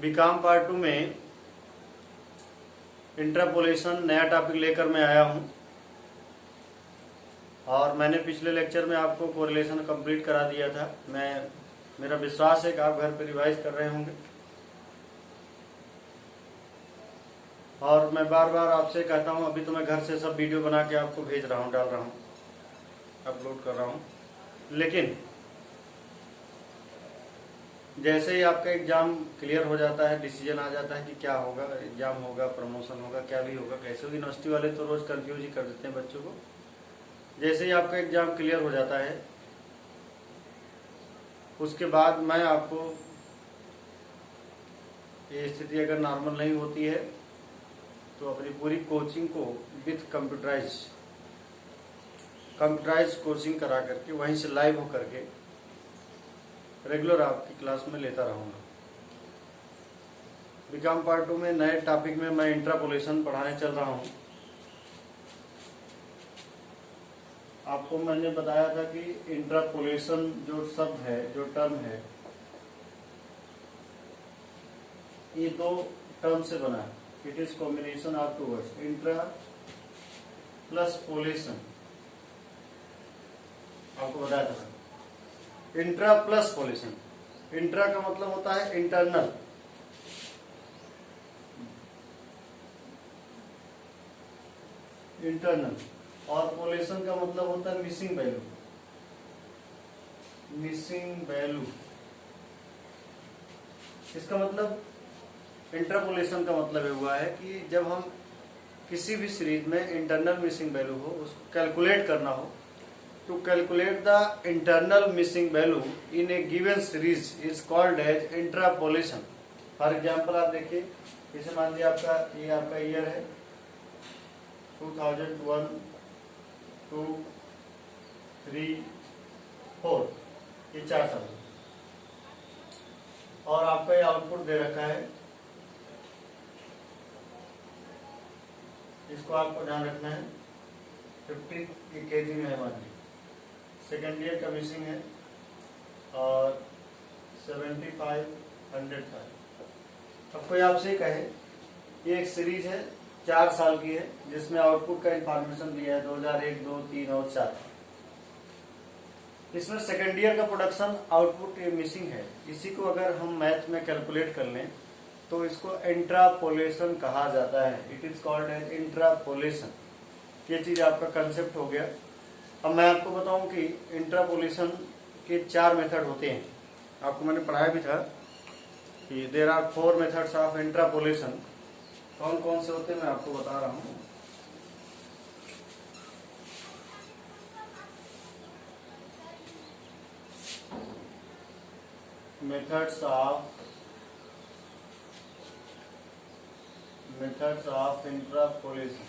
BCom part 2 में interpolation नया topic लेकर मैं आया हूं और मैंने पिछले लेक्चर में आपको कोरिलेशन कंप्लीट करा दिया था। मेरा विश्वास है कि आप घर पर रिवाइज कर रहे होंगे और मैं बार बार आपसे कहता हूं, अभी तो मैं घर से सब वीडियो बना के आपको भेज रहा हूं, डाल रहा हूं, अपलोड कर रहा हूं, लेकिन जैसे ही आपका एग्जाम क्लियर हो जाता है, डिसीजन आ जाता है कि क्या होगा, एग्जाम होगा, प्रमोशन होगा, क्या भी होगा, कैसे होगी, यूनिवर्सिटी वाले तो रोज कंफ्यूज ही कर देते हैं बच्चों को। जैसे ही आपका एग्जाम क्लियर हो जाता है उसके बाद मैं आपको, ये स्थिति अगर नॉर्मल नहीं होती है तो अपनी पूरी कोचिंग को विथ कंप्यूटराइज कोचिंग करा करके वहीं से लाइव हो करके रेगुलर आपकी क्लास में लेता रहूँगा। बीकॉम पार्ट 2 में नए टॉपिक में मैं इंटरपोलेशन पढ़ाने चल रहा हूँ। आपको मैंने बताया था कि इंटरपोलेशन जो शब्द है, जो टर्म है, ये दो टर्म से बना है। It is combination of two words, intra plus polation. आपको बताया था इंट्रा प्लस पोलेशन। इंट्रा का मतलब होता है इंटरनल, और पोलेशन का मतलब होता है मिसिंग वैल्यू। इसका मतलब इंटरपोलेशन का मतलब हुआ है कि जब हम किसी भी सीरीज में इंटरनल मिसिंग वैल्यू हो, उसको कैलकुलेट करना हो, to calculate the internal missing value in a given series is called as interpolation. For example आप देखिए, जैसे मान लीजिए आपका ईयर है 2001, 2, 3, 4, ये 4 साल और आपका ये आउटपुट दे रखा है। इसको आपको ध्यान रखना है। 50 केजी में है मान लीजिए, सेकेंड ईयर का मिसिंग है और 75, 100 था। अब कोई आपसे कहे ये एक सीरीज है 4 साल की है जिसमें आउटपुट का इंफॉर्मेशन दिया है 2001, 2, 3 और 4। इसमें सेकेंड ईयर का प्रोडक्शन आउटपुट मिसिंग है। इसी को अगर हम मैथ में कैलकुलेट कर लें तो इसको इंट्रापोलेशन कहा जाता है। It is called as intrapolation. ये चीज आपका कंसेप्ट हो गया। अब मैं आपको बताऊं कि इंट्रापोलेशन के 4 मेथड होते हैं। आपको मैंने पढ़ाया भी था कि देयर आर 4 मेथड्स ऑफ इंट्रापोलेशन। कौन कौन से होते हैं मैं आपको बता रहा हूं। Methods of इंट्रापोलेशन।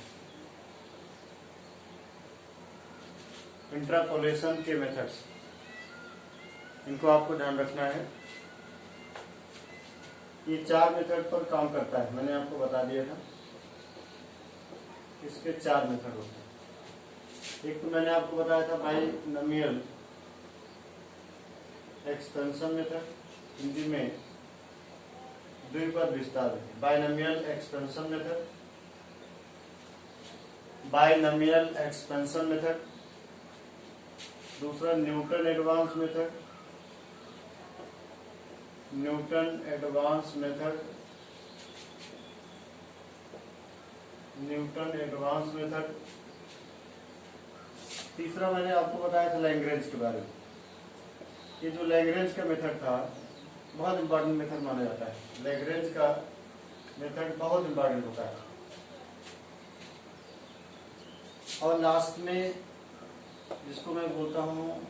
इंट्रापोलेशन के मेथड्स, इनको आपको ध्यान रखना है। ये 4 मेथड पर काम करता है, मैंने आपको बता दिया था। इसके 4 मेथड होते हैं। एक तो मैंने आपको बताया था बाइनोमियल एक्सपेंशन मेथड, हिंदी में द्विपद विस्तार। Binomial expansion method. दूसरा न्यूटन एडवांस मेथड। तीसरा मैंने आपको बताया था लैग्रेंज के बारे में। ये जो लैग्रेंज का मेथड था बहुत इंपॉर्टेंट मेथड माना जाता है। लैग्रेंज का मेथड बहुत इंपॉर्टेंट होता है। और लास्ट में जिसको मैं बोलता हूँ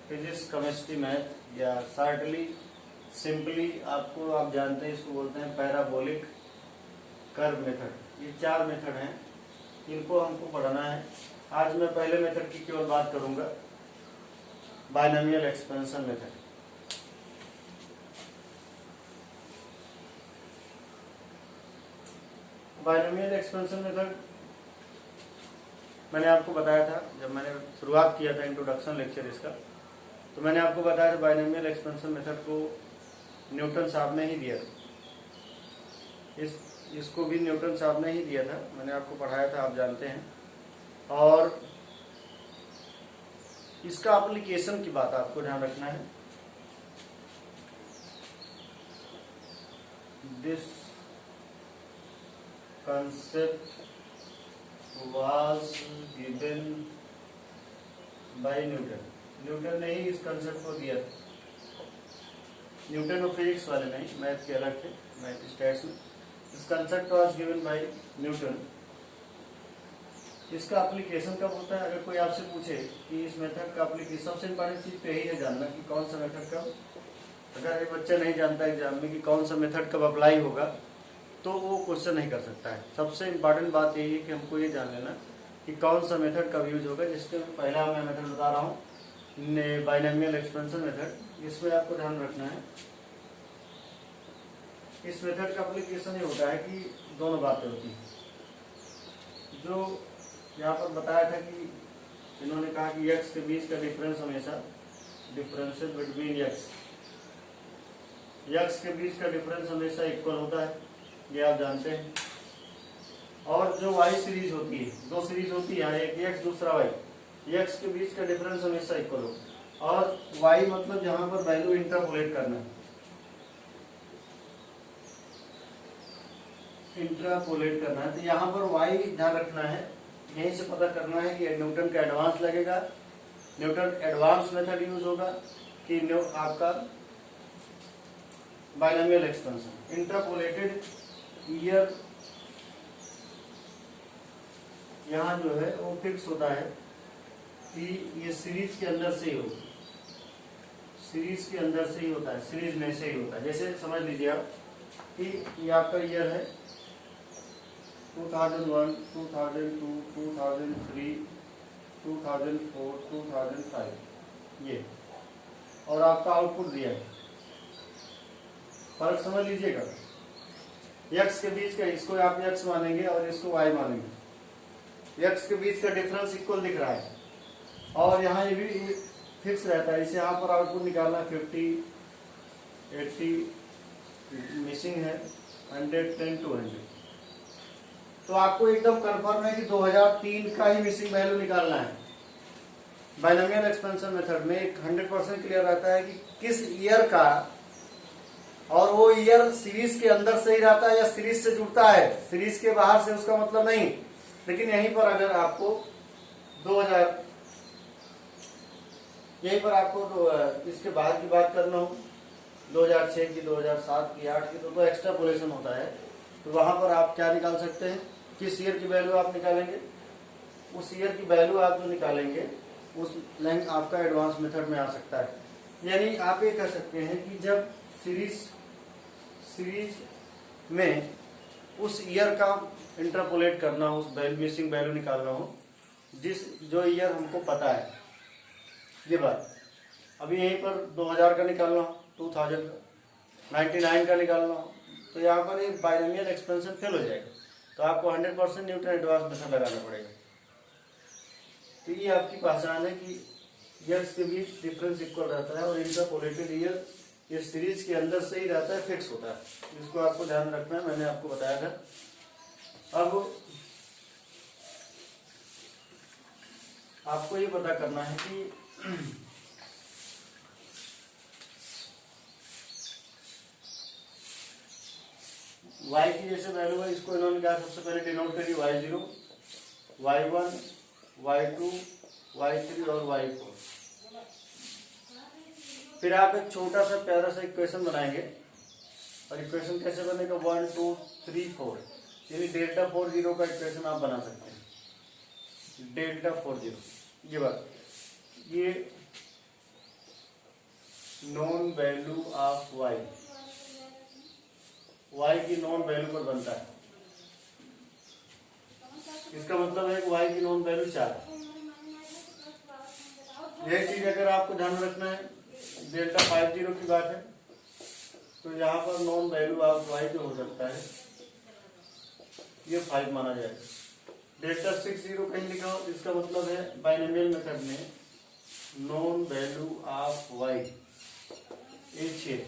फिजिक्स केमिस्ट्री मैथ, या शॉर्टली सिंपली आप जानते हैं, इसको बोलते हैं पैराबोलिक कर्व मेथड। ये 4 मेथड हैं, इनको हमको पढ़ना है। आज मैं पहले मेथड की केवल बात करूंगा, binomial expansion method. Binomial expansion method मैंने आपको बताया था जब मैंने शुरुआत किया था इंट्रोडक्शन लेक्चर इसका, तो मैंने आपको बताया था बाइनोमियल एक्सपेंशन मेथड को न्यूटन साहब ने ही दिया था। इसको भी न्यूटन साहब ने ही दिया था, मैंने आपको पढ़ाया था, आप जानते हैं। और इसका एप्लीकेशन की बात आपको ध्यान रखना है। This concept was given by Newton. Newton ने ही इस कंसेप्ट को दिया था। न्यूटन और फिजिक्स वाले नहीं, मैथ के अलग थे, मैथ स्टैट्स में। इस concept was given by Newton. इसका एप्लीकेशन कब होता है? अगर कोई आपसे पूछे कि इस मेथड का एप्लीकेशन, सबसे इंपॉर्टेंट चीज तो यही है जानना कि कौन सा मेथड कब, अगर एक बच्चा नहीं जानता एग्जाम में कि कौन सा मेथड कब अप्लाई होगा तो वो क्वेश्चन नहीं कर सकता है। सबसे इम्पॉर्टेंट बात यही है कि हमको ये जान लेना कि कौन सा मेथड कब यूज होगा। जिसके पहला मैं मेथड बता रहा हूँ, बाइनोमियल एक्सपेंशन मेथड। इसमें आपको ध्यान रखना है, इस मेथड का एप्लीकेशन ये होता है कि दोनों बातें होती हैं। जो यहाँ पर बताया था कि इन्होंने कहा कि x के बीच का डिफरेंस हमेशा, डिफरेंस बिटवीन x के बीच का डिफरेंस हमेशा इक्वल होता है, ये आप जानते हैं। और जो y सीरीज होती है, दो सीरीज होती है, एक x दूसरा y, x के बीच का डिफरेंस हमेशा इक्वल हो। और y मतलब जहां पर वैल्यू इंटरपोलेट करना है, इंटरपोलेट करना है, तो यहाँ पर y ध्यान रखना है, यहीं से पता करना है कि न्यूटन का एडवांस लगेगा, न्यूटन एडवांस मेथड यूज होगा कि आपका बाइनोमियल एक्सपेंशन। इंटरपोलेटेड ईयर यहाँ जो है वो फिक्स होता है कि ये सीरीज के अंदर से ही होगा, सीरीज के अंदर से ही होता है, सीरीज में से ही होता है। जैसे समझ लीजिए आप कि ये आपका ईयर है 2001, 2002, 2003, 2004, 2005 ये, और आपका आउटपुट दिया है। फर्क समझ लीजिएगा, x के बीच का, इसको आप x मानेंगे और इसको y मानेंगे। x के बीच का डिफरेंस इक्वल दिख रहा है और यहाँ ये भी फिक्स रहता है। इसे यहाँ पर आउटपुट निकालना है 50, 80 मिसिंग है, 110, 200। तो आपको एकदम कंफर्म है कि 2003 का ही मिसिंग वैल्यू निकालना है। बाइनोमियल एक्सपेंशन मेथड में 100% क्लियर रहता है कि किस ईयर का, और वो ईयर सीरीज के अंदर से ही रहता है या सीरीज से जुड़ता है, सीरीज के बाहर से उसका मतलब नहीं। लेकिन यहीं पर अगर आपको 2000, यहीं पर आपको इसके बाद की बात करना हो, 2006 की, 2007 की, 8 की, तो एक्स्ट्रापोलेशन होता है। तो वहां पर आप क्या निकाल सकते हैं, किस ईयर की वैल्यू आप निकालेंगे, उस ईयर की वैल्यू आप जो निकालेंगे उस लेंथ आपका एडवांस मेथड में आ सकता है। यानी आप ये कह सकते हैं कि जब सीरीज में उस ईयर का इंटरपोलेट करना हो, उस मिसिंग वैल्यू निकालना हो, जो ईयर हमको पता है, ये बात। अभी यहीं पर 2000 का निकालना हो, 2000 का, 99 का निकालना हो, तो यहाँ पर एक बाइनोमियल एक्सपेंशन फेल हो जाएगा। तो आपको 100% न्यूटन एडवांस मेथड लगाना पड़ेगा। तो ये आपकी पहचान है कि ईयर्स के बीच डिफरेंस इक्वल रहता है और इंटरपोलेटेड ईयर ये सीरीज के अंदर से ही रहता है, फिक्स होता है। इसको आपको ध्यान रखना है, मैंने आपको बताया था। अब आपको ये पता करना है कि y की जैसे वैल्यू है, इसको इन्होंने क्या सबसे पहले डिनोट करी y0, y1, y2, y3 और y4। फिर आप एक छोटा सा प्यारा सा इक्वेशन बनाएंगे, और इक्वेशन कैसे बनेगा, 1, 2, 3, 4, यानी डेल्टा 40 का इक्वेशन आप बना सकते हैं। डेल्टा 40 ये बात, ये नॉन वैल्यू ऑफ y की नॉन वैल्यू पर बनता है। इसका मतलब है कि y की नॉन वैल्यू 4 है। यह चीज अगर आपको ध्यान रखना है, डेल्टा 50 की बात है, तो यहाँ पर नॉन वैल्यू ऑफ y जो हो सकता है ये 5 माना जाएगा। डेल्टा 60 कहीं लिखा हो, इसका मतलब है बाइनोमियल मेथड में नॉन वैल्यू ऑफ y ये 6।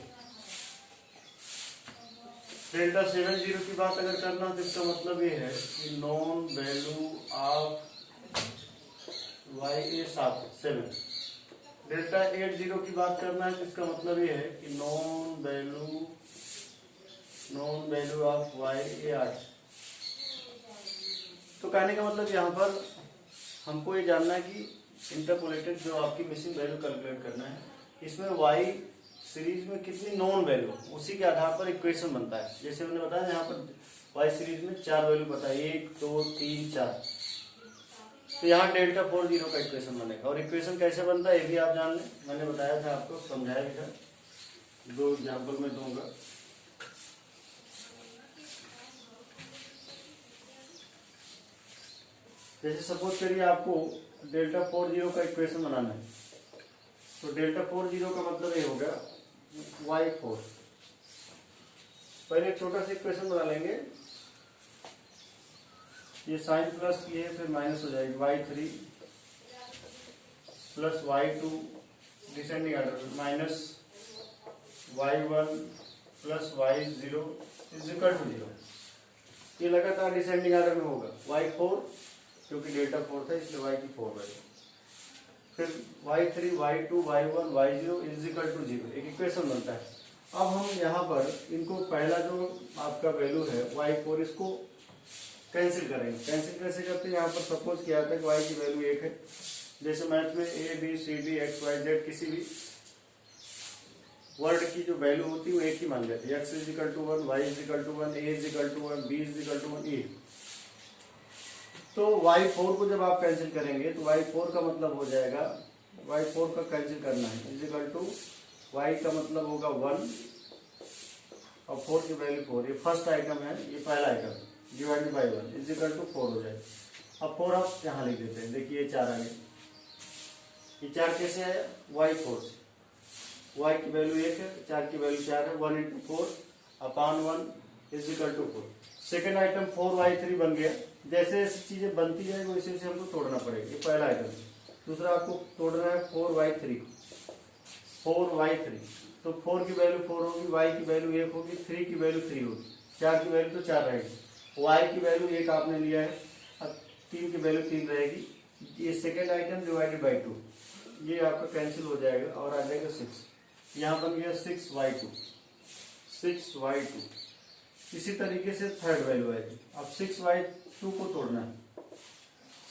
डेल्टा 70 की बात अगर करना तो इसका मतलब ये है कि non value of y a 7। Delta 80 की बात करना है तो इसका मतलब ये है कि नॉन वैल्यू ऑफ वाई ए 8। तो कहने का मतलब यहाँ पर हमको ये जानना है कि इंटरपोलेटेड जो आपकी मिसिंग वैल्यू कैलकुलेट करना है, इसमें वाई सीरीज में कितनी नॉन वैल्यू, उसी के आधार पर इक्वेशन बनता है। जैसे मैंने बताया यहाँ पर वाई सीरीज में 4 वैल्यू पता है, 1 2 3 4, तो यहाँ डेल्टा 40 का इक्वेशन बनेगा। और इक्वेशन कैसे बनता है ये भी आप जान लें, मैंने बताया था आपको, समझाया भी था, 2 एग्जाम्पल में दूंगा। जैसे सपोज करिए आपको डेल्टा 40 का इक्वेशन बनाना है, तो डेल्टा 40 का मतलब ये होगा y4। पहले एक छोटा सा इक्वेशन बना लेंगे, ये साइन प्लस ये फिर माइनस हो जाएगी, y3 plus y2 descending order minus y1 plus y0 is equal to 0। ये लगातार डिसेंडिंग ऑर्डर में होगा। y4 क्योंकि डेल्टा 4 था इसलिए y की 4 वैल्यू, फिर y3 y2 y1 y0 is equal to 0, एक इक्वेशन बनता है। अब हम यहाँ पर इनको पहला जो आपका वैल्यू है y4, इसको कैंसिल करेंगे। कैंसिल कैसे करते हैं, यहाँ पर सपोज किया था कि y की वैल्यू 1 है। जैसे मैथ में a b c d x y z किसी भी वर्ड की जो वैल्यू होती है वो एक ही मान लेते हैं, x is equal to 1, y is equal to 1, a is equal to 1, b is equal to 1, e। तो y4 को जब आप कैंसिल करेंगे तो y4 का मतलब हो जाएगा, y4 का कैंसिल करना है, इज इक्वल टू y का मतलब होगा 1 और 4 की वैल्यू 4। ये फर्स्ट आइटम है, ये पहला item divided by 1 is equal to 4 हो जाएगा। अब 4 आप यहाँ लिख देते हैं, देखिए ये 4 आ गए। ये 4 कैसे आया, y4 से, y की वैल्यू 1 है, 4 की वैल्यू 4 है, 1 into 4 upon 1 is equal to 4। Second item 4y3 बन गया। जैसे जैसे चीजें बनती जाएगी वैसे वैसे हमको तोड़ना पड़ेगा। ये पहला आइटम। दूसरा आपको तोड़ना है 4y3, तो 4 की वैल्यू 4 होगी, y की वैल्यू 1 होगी, 3 की वैल्यू 3 होगी, 4 की वैल्यू तो 4 रहेगी, y की वैल्यू 1 आपने लिया है, अब 3 की वैल्यू 3 रहेगी। ये सेकेंड आइटम डिवाइडेड बाई 2, ये आपका कैंसिल हो जाएगा और आ जाएगा 6। यहाँ बन गया 6y2। इसी तरीके से थर्ड वैल्यू आएगी। अब 6y2 को तोड़ना है।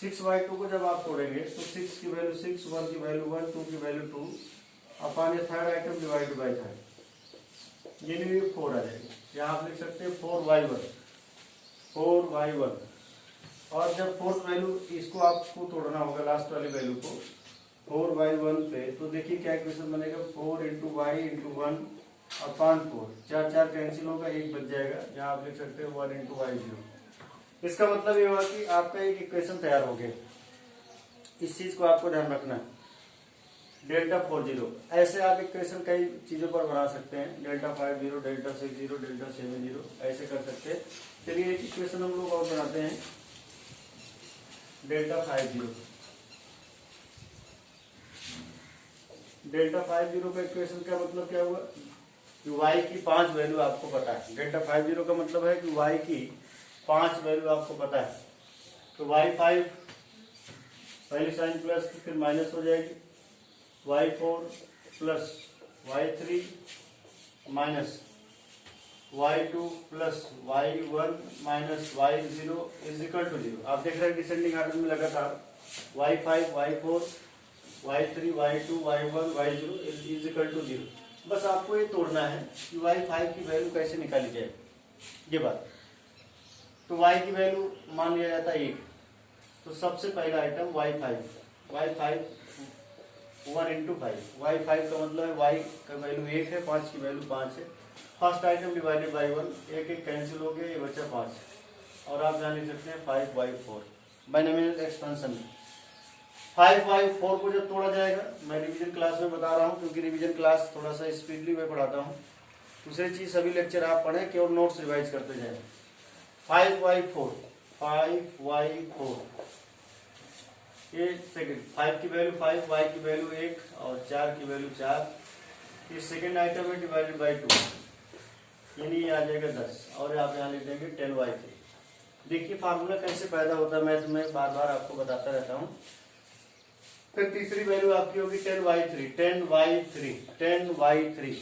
6y2 को जब आप तोड़ेंगे तो 6 की वैल्यू 6, 1 की वैल्यू 1, 2 की वैल्यू 2 अपॉन ये third item divided by third, ये नहीं 4 आ जाएगी। यहाँ आप लिख सकते हैं 4y1। और जब फोर्थ वैल्यू इसको आपको तोड़ना होगा, लास्ट वाली वैल्यू को 4y1 पे, तो देखिए क्या इक्वेशन बनेगा, 4 into y into 1 upon 4, 4 4 cancel होगा, 1 बच जाएगा। यहाँ आप लिख सकते हैं 1 इंटू वाई 0। इसका मतलब ये हुआ कि आपका एक इक्वेशन तैयार हो गया। इस चीज को आपको ध्यान रखना है, डेल्टा 40। ऐसे आप इक्वेशन कई चीजों पर बना सकते हैं, डेल्टा 50, डेल्टा 60, डेल्टा 70, ऐसे कर सकते हैं। चलिए एक इक्वेशन हम लोग और बनाते हैं, डेल्टा 50। डेल्टा 50 का इक्वेशन का मतलब क्या हुआ कि y की 5 वैल्यू आपको पता है। डेल्टा 50 का मतलब है कि y की 5 वैल्यू आपको पता है। तो y5 पहली साइन प्लस फिर माइनस हो जाएगी, y4 plus y3 minus y2 plus y1 minus y0 is equal to 0। आप देख रहे हैं डिसेंडिंग ऑर्डर में लगातार y5 y4 y3 y2 y1 y0 is equal to 0। बस आपको ये तोड़ना है कि y5 की वैल्यू कैसे निकाली जाए, ये बात। तो y की वैल्यू मान लिया जाता है 1, तो सबसे पहला आइटम y5 1 इंटू 5, y5 का मतलब है y का वैल्यू 1 है, 5 की वैल्यू 5 है। First item divided by 1, 1 1 cancel हो गया, ये बचा 5। और आप यहाँ लिख सकते हैं 5y4 बाइनोमियल एक्सपेंशन। 5y4 को जब तोड़ा जाएगा, मैं रिवीजन क्लास में बता रहा हूँ क्योंकि रिवीजन क्लास थोड़ा सा स्पीडली मैं पढ़ाता हूँ। दूसरी चीज सभी लेक्चर आप पढ़ें कि और नोट्स रिवाइज करते जाएं। 5y4 ये सेकंड, 5 की वैल्यू 5, y की वैल्यू 1 और 4 की वैल्यू 4। ये सेकंड आइटम है डिवाइडेड बाई 2। यानी ये आ जाएगा 10 और आप यहाँ लिख देंगे 10y3। देखिए फार्मूला कैसे पैदा होता है मैथ में बार बार आपको बताता रहता हूँ। फिर तीसरी वैल्यू आपकी होगी 10y3।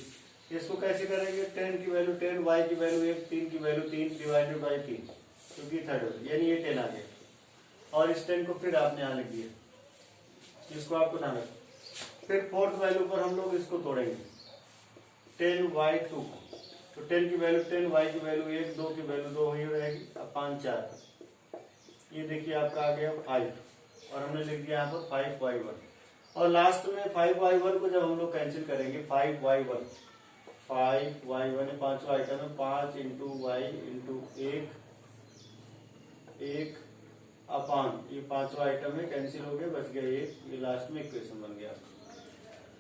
इसको कैसे करेंगे, 10 की वैल्यू 10, y की वैल्यू 1, 3 की वैल्यू 3 डिवाइडेड बाई 3 क्योंकि थर्ड होगी, यानी ये 10 आ गया। और इस 10 को फिर आपने यहाँ लिख दिया, इसको आपको ध्यान रखना। फिर फोर्थ वैल्यू पर हम लोग इसको तोड़ेंगे 10y2, तो 10 की वैल्यू 10, y की वैल्यू 1, 2 की वैल्यू 2 ही रहेगी। अब 5 4, ये देखिए आपका आ गया 5 और हमने लिख दिया यहाँ पर 5y1। और लास्ट में 5y1 को जब हम लोग कैंसिल करेंगे 5y1 है पांचवा आइटम है, 5 इंटू वाई इंटू 1 अपान ये पांचवा आइटम है, कैंसिल हो गया, बच गया 1, ये लास्ट में इक्वेशन बन गया।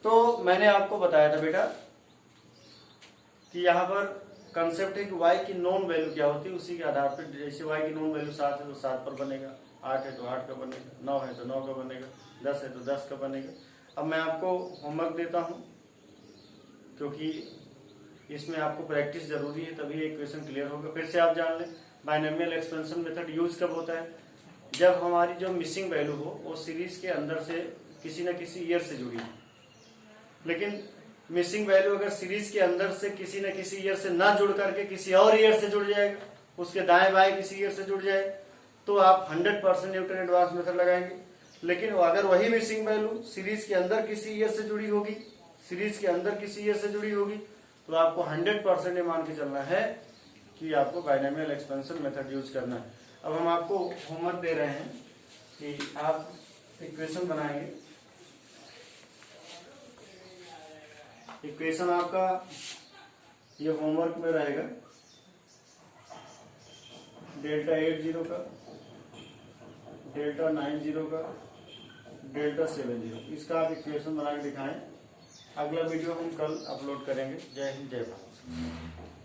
तो मैंने आपको बताया था बेटा कि यहाँ पर कंसेप्ट है कि y की नॉन वैल्यू क्या होती है, उसी के आधार पर जैसे y की नॉन वैल्यू 7 है तो 7 पर बनेगा, 8 है तो 8 का बनेगा, 9 है तो 9 का बनेगा, 10 है तो 10 का बनेगा। अब मैं आपको होमवर्क देता हूँ क्योंकि इसमें आपको प्रैक्टिस जरूरी है, तभी इक्वेशन क्लियर होगा। फिर से आप जान लें बाइनोमियल एक्सपेंशन मेथड यूज कब होता है, जब हमारी जो मिसिंग वैल्यू हो वो सीरीज के अंदर से किसी न किसी ईयर से जुड़ी हो। लेकिन मिसिंग वैल्यू अगर सीरीज के अंदर से किसी न किसी ईयर से ना जुड़ करके किसी और ईयर से जुड़ जाएगा, उसके दाएं बाएं किसी ईयर से जुड़ जाए, तो आप 100% न्यूटन एडवांस मेथड लगाएंगे। लेकिन अगर वही मिसिंग वैल्यू सीरीज के अंदर किसी ईयर से जुड़ी होगी, तो आपको 100% ये मान के चलना है कि आपको बाइनोमियल एक्सपेंशन मेथड यूज करना है। अब हम आपको होमवर्क दे रहे हैं कि आप इक्वेशन बनाएंगे। इक्वेशन आपका ये होमवर्क में रहेगा, डेल्टा 80 का, डेल्टा 90 का, डेल्टा 70, इसका आप इक्वेशन बना के दिखाएं। अगला वीडियो हम कल अपलोड करेंगे। जय हिंद, जय भारत।